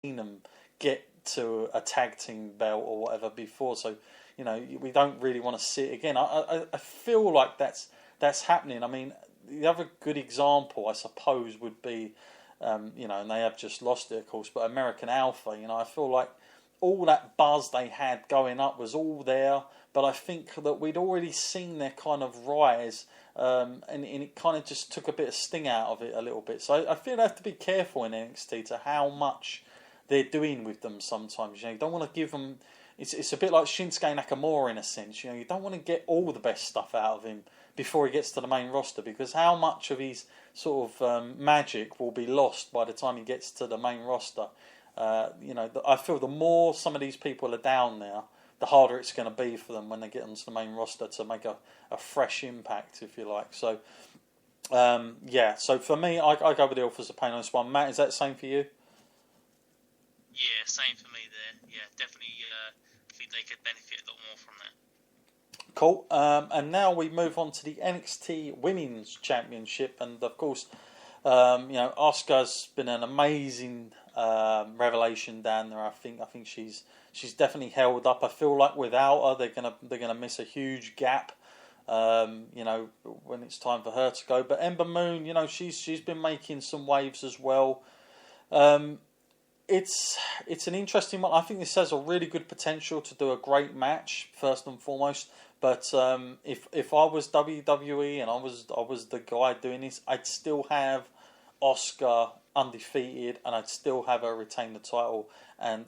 seen them get to a tag team belt or whatever before, so we don't really want to see it again. I feel like that's happening. I mean, the other good example, I suppose, would be, and they have just lost it, of course, but American Alpha. I feel like all that buzz they had going up was all there, but I think that we'd already seen their kind of rise, and it kind of just took a bit of sting out of it a little bit. So I feel they have to be careful in NXT to how much they're doing with them sometimes. You don't want to give them... It's a bit like Shinsuke Nakamura in a sense. You don't want to get all the best stuff out of him before he gets to the main roster, because how much of his sort of magic will be lost by the time he gets to the main roster. I feel the more some of these people are down there, the harder it's going to be for them when they get onto the main roster to make a fresh impact, if you like. So, so for me, I go with the Authors of Pain on this one. Matt, is that the same for you? Yeah, same for me there. Yeah, definitely think they could benefit a lot more from that. Cool. And now we move on to the NXT Women's Championship, and of course, Asuka's been an amazing revelation down there. I think she's definitely held up. I feel like without her, they're gonna miss a huge gap. When it's time for her to go. But Ember Moon, she's been making some waves as well. It's an interesting one. I think this has a really good potential to do a great match, first and foremost. But if I was WWE and I was the guy doing this, I'd still have Asuka undefeated, and I'd still have her retain the title. And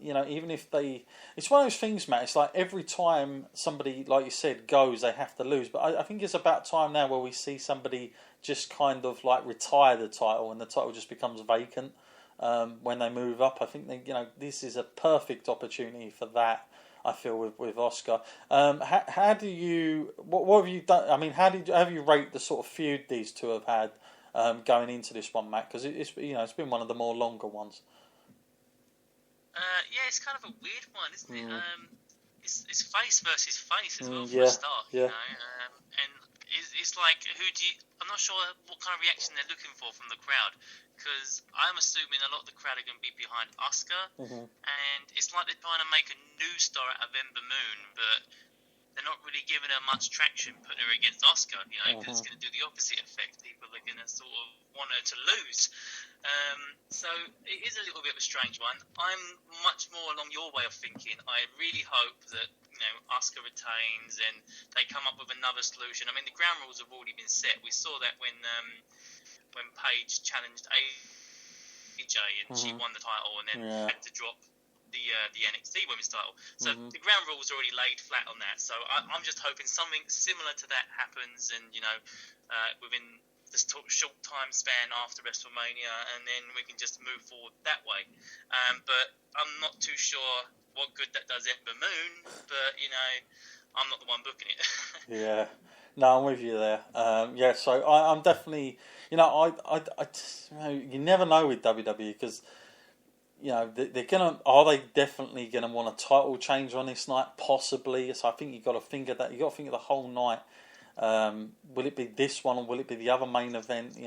even if it's one of those things, Matt. It's like every time somebody, like you said, goes, they have to lose. But I think it's about time now where we see somebody just kind of like retire the title, and the title just becomes vacant. When they move up, I think this is a perfect opportunity for that. I feel with Asuka. How do you? What have you done? I mean, have you rate the sort of feud these two have had going into this one, Matt? Because it's been one of the more longer ones. It's kind of a weird one, isn't it? It's face versus face as well for yeah, a start. Yeah. And it's like, I'm not sure what kind of reaction they're looking for from the crowd, because I'm assuming a lot of the crowd are going to be behind Asuka, and it's like they're trying to make a new star out of Ember Moon, but they're not really giving her much traction putting her against Asuka, because it's going to do the opposite effect. People are going to sort of want her to lose. So it is a little bit of a strange one. I'm much more along your way of thinking. I really hope that Asuka retains and they come up with another solution. I mean, the ground rules have already been set. We saw that when Paige challenged AJ and she won the title and then had to drop the NXT Women's title. So the ground rules are already laid flat on that. So I'm just hoping something similar to that happens, and within this short time span after WrestleMania, and then we can just move forward that way. But I'm not too sure what good that does Ember Moon, but I'm not the one booking it. Yeah, no, I'm with you there. So I'm definitely, you never know with WWE, because are they definitely gonna want a title change on this night? Possibly. So I think you've got to think of that. You got to think of the whole night. Will it be this one or will it be the other main event?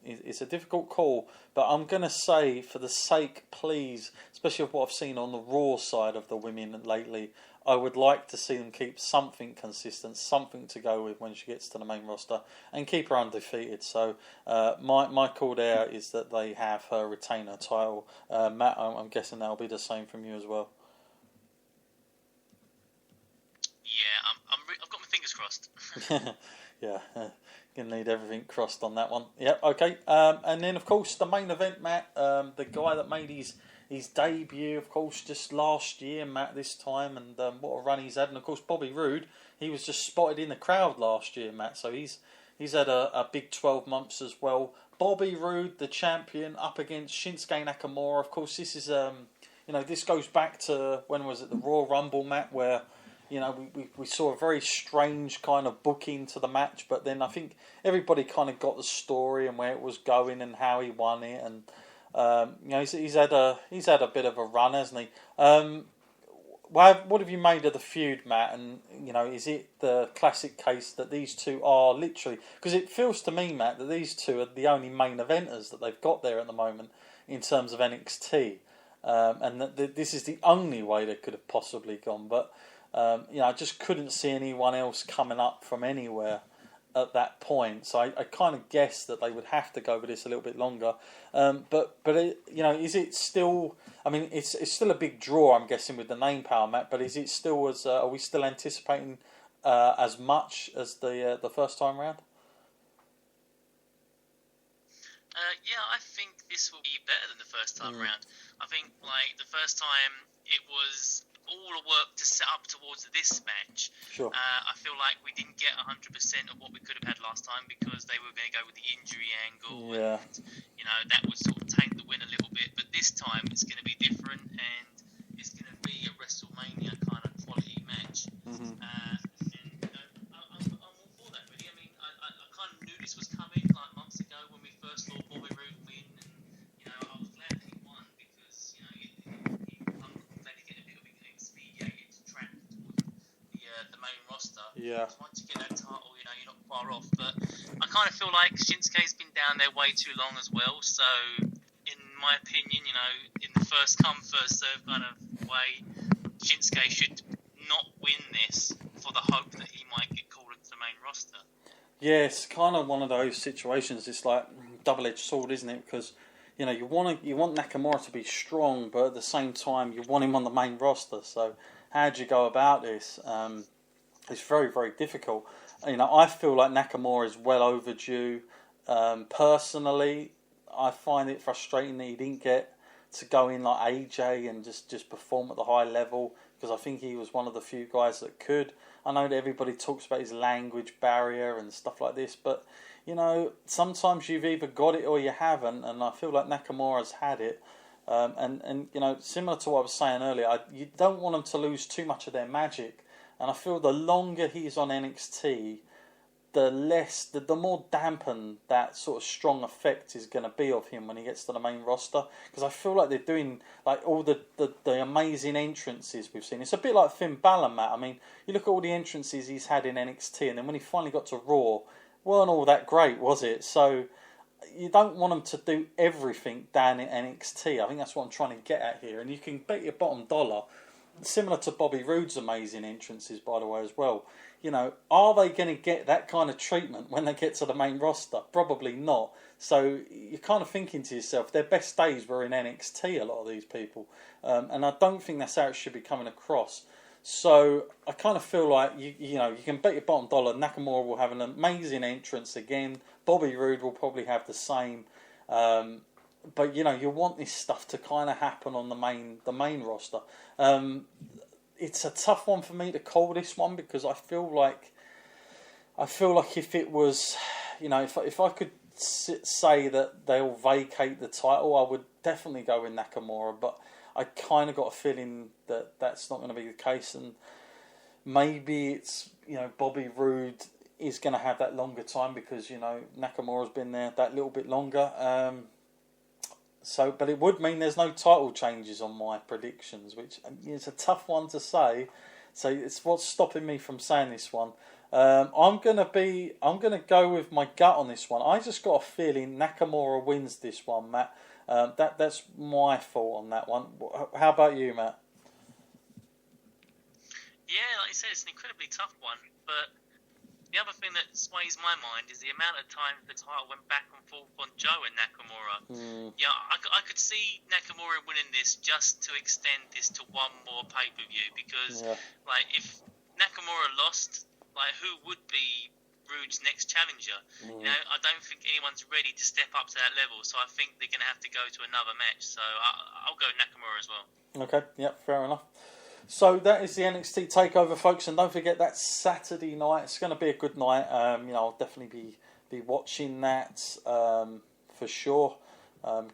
It's a difficult call, but I'm going to say, for the sake, please, especially of what I've seen on the Raw side of the women lately, I would like to see them keep something consistent, something to go with when she gets to the main roster, and keep her undefeated. So my call there is that they have her retain her title. Matt, I'm guessing that'll be the same from you as well. Yeah, I've got my fingers crossed. Yeah, gonna need everything crossed on that one. Yep, okay. And then of course the main event, Matt, the guy that made his debut, of course, just last year, Matt, this time, and what a run he's had. And of course Bobby Roode, he was just spotted in the crowd last year, Matt. So he's had a big 12 months as well. Bobby Roode, the champion, up against Shinsuke Nakamura. Of course, this is this goes back to, when was it, the Royal Rumble, Matt, where we saw a very strange kind of booking to the match, but then I think everybody kind of got the story and where it was going and how he won it, and he's had a bit of a run, hasn't he? What have you made of the feud, Matt? And is it the classic case that these two are literally, because it feels to me, Matt, that these two are the only main eventers that they've got there at the moment in terms of NXT. and this is the only way they could have possibly gone. But I just couldn't see anyone else coming up from anywhere at that point. So I kind of guessed that they would have to go with this a little bit longer. But is it still? I mean, it's still a big draw, I'm guessing, with the name power, Matt. But is it still as? Are we still anticipating as much as the first time round? Yeah, I think this will be better than the first time round. I think, like, the first time it was all the work to set up towards this match. Sure. I feel like we didn't get 100% of what we could have had last time because they were going to go with the injury angle. Yeah. And, that would sort of tank the win a little bit. But this time it's going to be different and it's going to be a WrestleMania kind of quality match. Mm-hmm. I'm all for that, really. I mean, I kind of knew this was coming like months ago when we first saw Bobby Roode win, and I was glad that he won because I'm glad he get a little bit expedited track towards the main roster. Yeah. Once you get that title, you're not far off. But I kind of feel like Shinsuke's been down there way too long as well. So, in my opinion, in the first come first serve kind of way, Shinsuke should not win this for the hope that he might get called into the main roster. Yeah, it's kind of one of those situations. It's like double-edged sword, isn't it? Because you want Nakamura to be strong, but at the same time you want him on the main roster. So how do you go about this? It's very, very difficult. I feel like Nakamura is well overdue. Personally, I find it frustrating that he didn't get to go in like AJ and just perform at the high level, because I think he was one of the few guys that could. I know that everybody talks about his language barrier and stuff like this, but sometimes you've either got it or you haven't, and I feel like Nakamura's had it. And similar to what I was saying earlier, you don't want them to lose too much of their magic, and I feel the longer he's on NXT, the more dampened that sort of strong effect is going to be of him when he gets to the main roster. Because I feel like they're doing like all the amazing entrances we've seen. It's a bit like Finn Balor, Matt. I mean, you look at all the entrances he's had in NXT, and then when he finally got to Raw, weren't all that great, was it? So you don't want him to do everything down in NXT. I think that's what I'm trying to get at here. And you can bet your bottom dollar, similar to Bobby Roode's amazing entrances, by the way, as well. Are they going to get that kind of treatment when they get to the main roster? Probably not. So you're kind of thinking to yourself, their best days were in NXT, a lot of these people. And I don't think that's how it should be coming across. So I kind of feel like, you can bet your bottom dollar Nakamura will have an amazing entrance again. Bobby Roode will probably have the same. But, you want this stuff to kind of happen on the main roster. It's a tough one for me to call this one, because I feel like if it was, if I could say that they'll vacate the title, I would definitely go with Nakamura. But I kind of got a feeling that that's not going to be the case, and maybe it's Bobby Roode is going to have that longer time because Nakamura's been there that little bit longer. But it would mean there's no title changes on my predictions, which is a tough one to say. So it's what's stopping me from saying this one. I'm gonna go with my gut on this one. I just got a feeling Nakamura wins this one, Matt. That's my thought on that one. How about you, Matt? Yeah, like you said, it's an incredibly tough one, but the other thing that sways my mind is the amount of time the title went back and forth on Joe and Nakamura. Yeah, I could see Nakamura winning this just to extend this to one more pay-per-view, because like if Nakamura lost, like who would be Roode's next challenger? I don't think anyone's ready to step up to that level, so I think they're going to have to go to another match. So I'll go Nakamura as well. Okay, yeah, fair enough. So that is the NXT TakeOver, folks, and don't forget that's Saturday night. It's going to be a good night. I'll definitely be watching that for sure.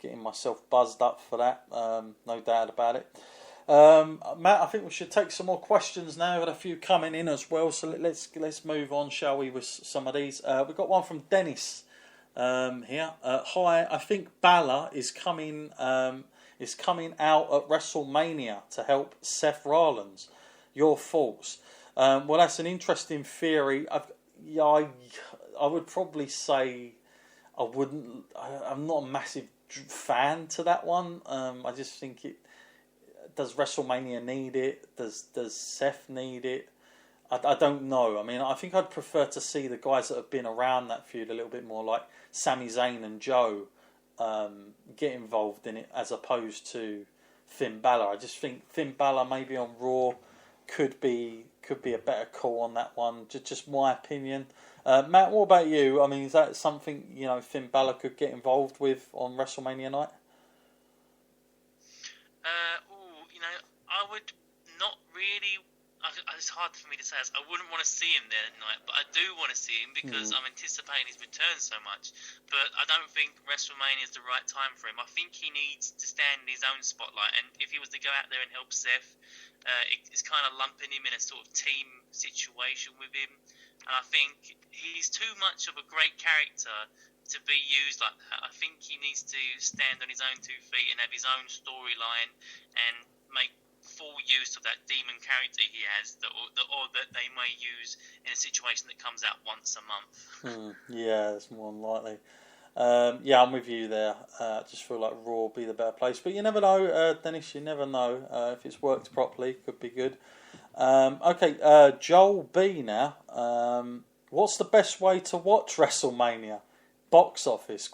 Getting myself buzzed up for that, no doubt about it. Matt, I think we should take some more questions now. We've got a few coming in as well, so let's move on, shall we, with some of these. We've got one from Dennis here. Hi, I think Balor is coming out at WrestleMania to help Seth Rollins. Your thoughts? Well, that's an interesting theory. I would probably say I'm not a massive fan to that one. I just think does WrestleMania need it? Does Seth need it? I don't know. I mean, I think I'd prefer to see the guys that have been around that feud a little bit more, like Sami Zayn and Joe, get involved in it as opposed to Finn Balor. I just think Finn Balor maybe on Raw could be a better call on that one. Just my opinion. Matt, what about you? I mean, is that something Finn Balor could get involved with on WrestleMania night? I would not really. It's hard for me to say this. I wouldn't want to see him there tonight, but I do want to see him because I'm anticipating his return so much. But I don't think WrestleMania is the right time for him. I think he needs to stand in his own spotlight, and if he was to go out there and help Seth, it's kind of lumping him in a sort of team situation with him. And I think he's too much of a great character to be used like that. I think he needs to stand on his own 2 feet and have his own storyline and make full use of that demon character he has, or that they may use in a situation that comes out once a month. Yeah, that's more than likely. I'm with you there. I just feel like Raw will be the better place, but you never know, Dennis. You never know if it's worked properly. Could be good. Okay, Joel B now. What's the best way to watch WrestleMania? Box office? ?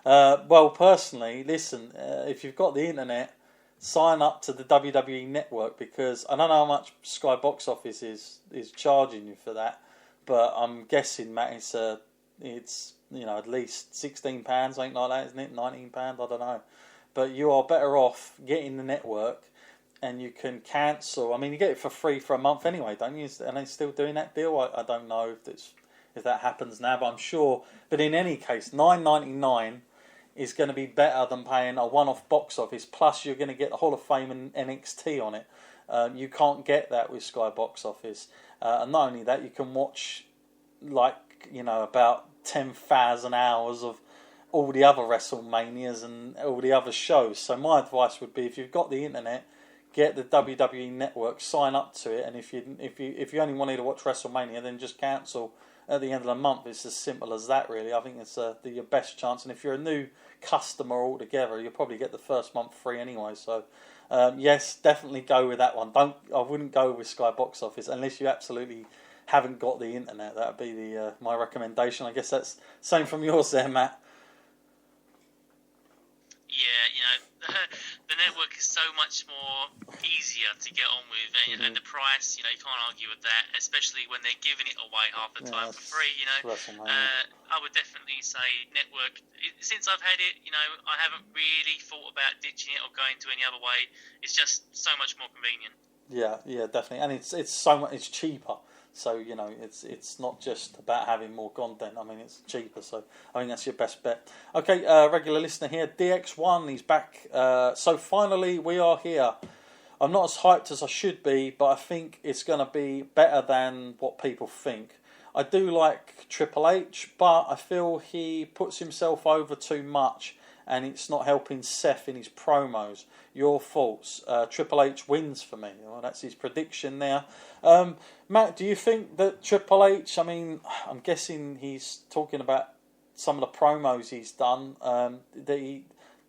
Well, personally, listen. If you've got the internet, sign up to the WWE Network, because I don't know how much Sky Box Office is charging you for that, but I'm guessing, Matt, it's at least £16, something like that, isn't it? £19, I don't know. But you are better off getting the network, and you can cancel. I mean, you get it for free for a month anyway, don't you? And they still doing that deal? I don't know if that happens now, but I'm sure. But in any case, $9.99 is going to be better than paying a one-off box office. Plus, you're going to get the Hall of Fame and NXT on it. You can't get that with Sky Box Office. And not only that, you can watch about 10,000 hours of all the other WrestleManias and all the other shows. So my advice would be, if you've got the internet, get the WWE Network, sign up to it, and if you only wanted to watch WrestleMania, then just cancel at the end of the month. It's as simple as that, really. I think it's your best chance. And if you're a new customer altogether, you'll probably get the first month free anyway. So, yes, definitely go with that one. I wouldn't go with Sky Box Office unless you absolutely haven't got the internet. That would be my recommendation. I guess that's same from yours there, Matt. Yeah, the network is so much more easier to get on with, and the price, you can't argue with that, especially when they're giving it away half the time for free, I would definitely say network. Since I've had it, I haven't really thought about ditching it or going to any other way. It's just so much more convenient. Yeah, definitely, and it's so much, it's cheaper. So, it's not just about having more content. I mean, it's cheaper. So, I think that's your best bet. Okay, regular listener here, DX1, he's back. So, finally, we are here. I'm not as hyped as I should be, but I think it's going to be better than what people think. I do like Triple H, but I feel he puts himself over too much, and it's not helping Seth in his promos. Your thoughts? Triple H wins for me. Well, that's his prediction there. Matt, do you think that Triple H, I mean, I'm guessing he's talking about some of the promos he's done.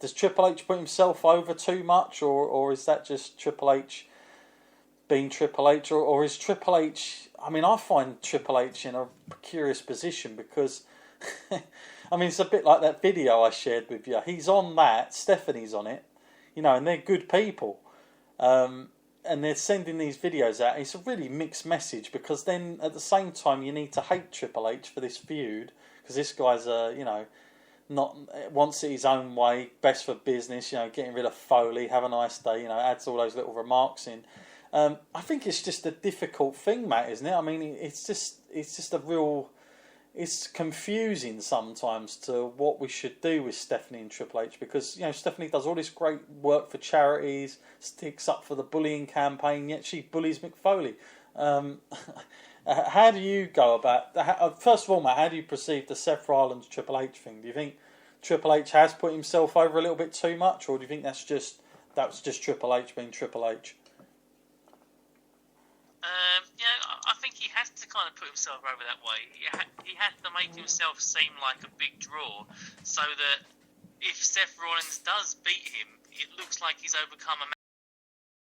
Does Triple H put himself over too much, or is that just Triple H being Triple H? Or is Triple H... I mean, I find Triple H in a precarious position because... I mean, it's a bit like that video I shared with you. He's on that, Stephanie's on it, and they're good people. And they're sending these videos out. It's a really mixed message, because then at the same time you need to hate Triple H for this feud, because this guy's not wants it his own way, best for business, getting rid of Foley, have a nice day, adds all those little remarks in. I think it's just a difficult thing, Matt, isn't it? I mean, it's just a real... It's confusing sometimes to what we should do with Stephanie and Triple H, because Stephanie does all this great work for charities, sticks up for the bullying campaign, yet she bullies Mick Foley. How do you go about? First of all, Matt, how do you perceive the Seth Rollins Triple H thing? Do you think Triple H has put himself over a little bit too much, or do you think that was just Triple H being Triple H? I think he has to kind of put himself over that way. He has to make himself seem like a big draw, so that if Seth Rollins does beat him, it looks like he's overcome a